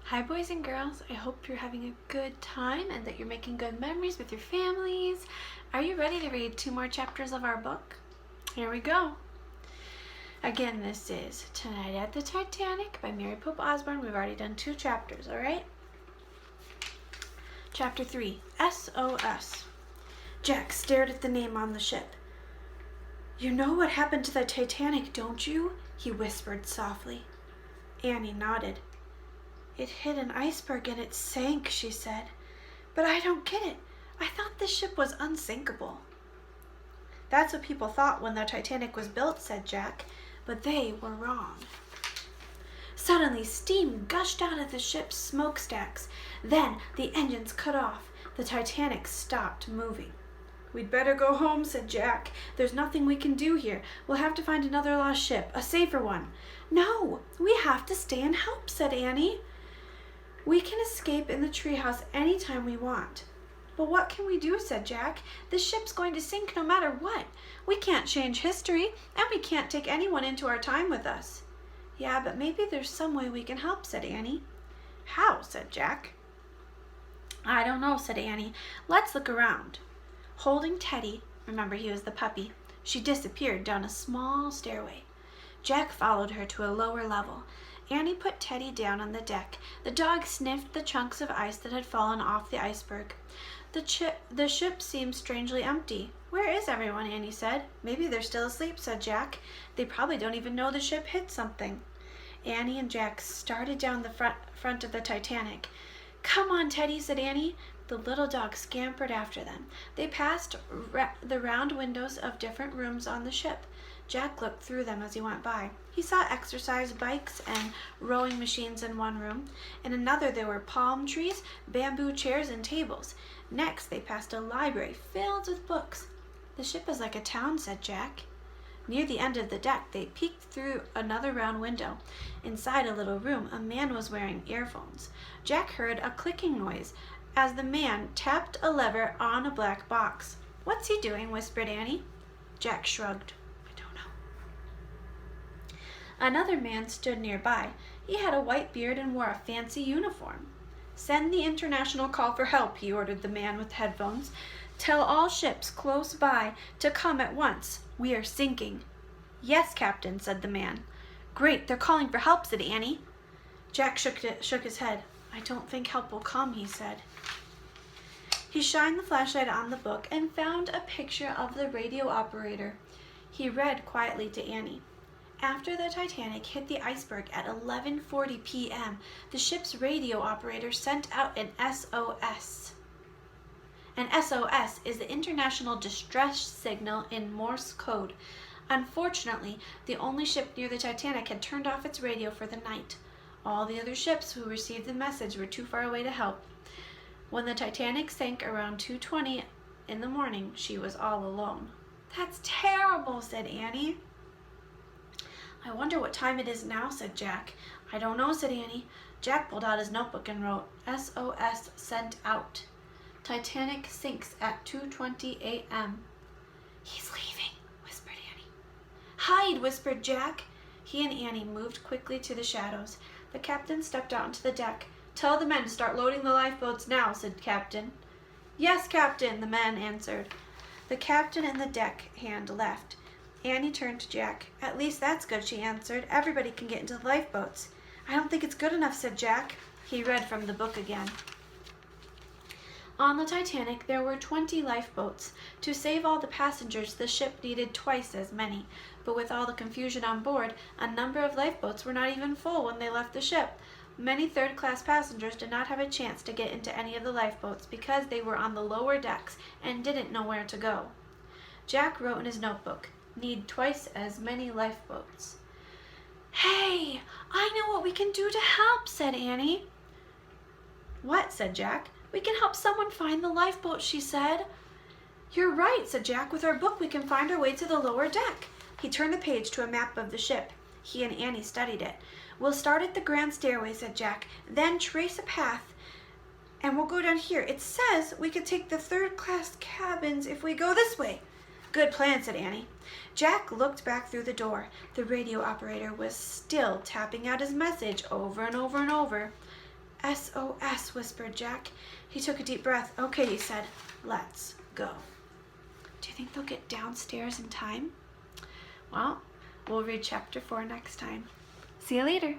Hi boys and girls, I hope you're having a good time and that you're making good memories with your families. Are you ready to read 2 more chapters of our book? Here we go. Again, this is Tonight at the Titanic by Mary Pope Osborne. We've already done 2 chapters, alright? Chapter 3, SOS. Jack stared at the name on the ship. "You know what happened to the Titanic, don't you?" he whispered softly. Annie nodded. "It hit an iceberg and it sank," she said. "But I don't get it. I thought this ship was unsinkable." "That's what people thought when the Titanic was built," said Jack, "but they were wrong." Suddenly, steam gushed out of the ship's smokestacks. Then the engines cut off. The Titanic stopped moving. "We'd better go home," said Jack. "There's nothing we can do here. We'll have to find another lost ship, a safer one." "No, we have to stay and help," said Annie. "We can escape in the treehouse any time we want." "But what can we do?" said Jack. "This ship's going to sink no matter what. We can't change history, and we can't take anyone into our time with us." "Yeah, but maybe there's some way we can help," said Annie. "How?" said Jack. "I don't know," said Annie. "Let's look around." Holding Teddy, remember he was the puppy, she disappeared down a small stairway. Jack followed her to a lower level. Annie put Teddy down on the deck. The dog sniffed the chunks of ice that had fallen off the iceberg. The ship seemed strangely empty. "Where is everyone?" Annie said. "Maybe they're still asleep," said Jack. "They probably don't even know the ship hit something." Annie and Jack started down the front of the Titanic. "Come on, Teddy," said Annie. The little dog scampered after them. They passed the round windows of different rooms on the ship. Jack looked through them as he went by. He saw exercise bikes and rowing machines in one room. In another there were palm trees, bamboo chairs, and tables. Next they passed a library filled with books. "The ship is like a town," said Jack. Near the end of the deck they peeked through another round window. Inside a little room a man was wearing earphones. Jack heard a clicking noise as the man tapped a lever on a black box. "What's he doing?" whispered Annie. Jack shrugged. "I don't know." Another man stood nearby. He had a white beard and wore a fancy uniform. "Send the international call for help," he ordered the man with headphones. "Tell all ships close by to come at once. We are sinking." "Yes, Captain," said the man. "Great, they're calling for help," said Annie. Jack shook his head. "I don't think help will come," he said. He shined the flashlight on the book and found a picture of the radio operator. He read quietly to Annie. "After the Titanic hit the iceberg at 11:40 p.m., the ship's radio operator sent out an SOS. An SOS is the International Distress Signal in Morse code. Unfortunately, the only ship near the Titanic had turned off its radio for the night. All the other ships who received the message were too far away to help. When the Titanic sank around 2:20 in the morning, she was all alone." "That's terrible," said Annie. "I wonder what time it is now," said Jack. "I don't know," said Annie. Jack pulled out his notebook and wrote, "SOS sent out. Titanic sinks at 2:20 a.m. "He's leaving," whispered Annie. "Hide," whispered Jack. He and Annie moved quickly to the shadows. The captain stepped out onto the deck. "Tell the men to start loading the lifeboats now," said the captain. "Yes, Captain," the men answered. The captain and the deck hand left. Annie turned to Jack. "At least that's good," she answered. "Everybody can get into the lifeboats." "I don't think it's good enough," said Jack. He read from the book again. On the Titanic, there were 20 lifeboats. To save all the passengers, the ship needed twice as many. But with all the confusion on board, a number of lifeboats were not even full when they left the ship. Many third-class passengers did not have a chance to get into any of the lifeboats because they were on the lower decks and didn't know where to go. Jack wrote in his notebook, "Need twice as many lifeboats." "Hey, I know what we can do to help," said Annie. "What?" said Jack. "We can help someone find the lifeboat," she said. "You're right," said Jack. "With our book we can find our way to the lower deck." He turned the page to a map of the ship. He and Annie studied it. "We'll start at the grand stairway," said Jack, "then trace a path, and we'll go down here. It says we could take the third-class cabins if we go this way." "Good plan," said Annie. Jack looked back through the door. The radio operator was still tapping out his message over and over and over. SOS, whispered Jack. He took a deep breath. Okay, he said. Let's go. Do you think they'll get downstairs in time? Well, we'll read chapter 4 next time. See you later.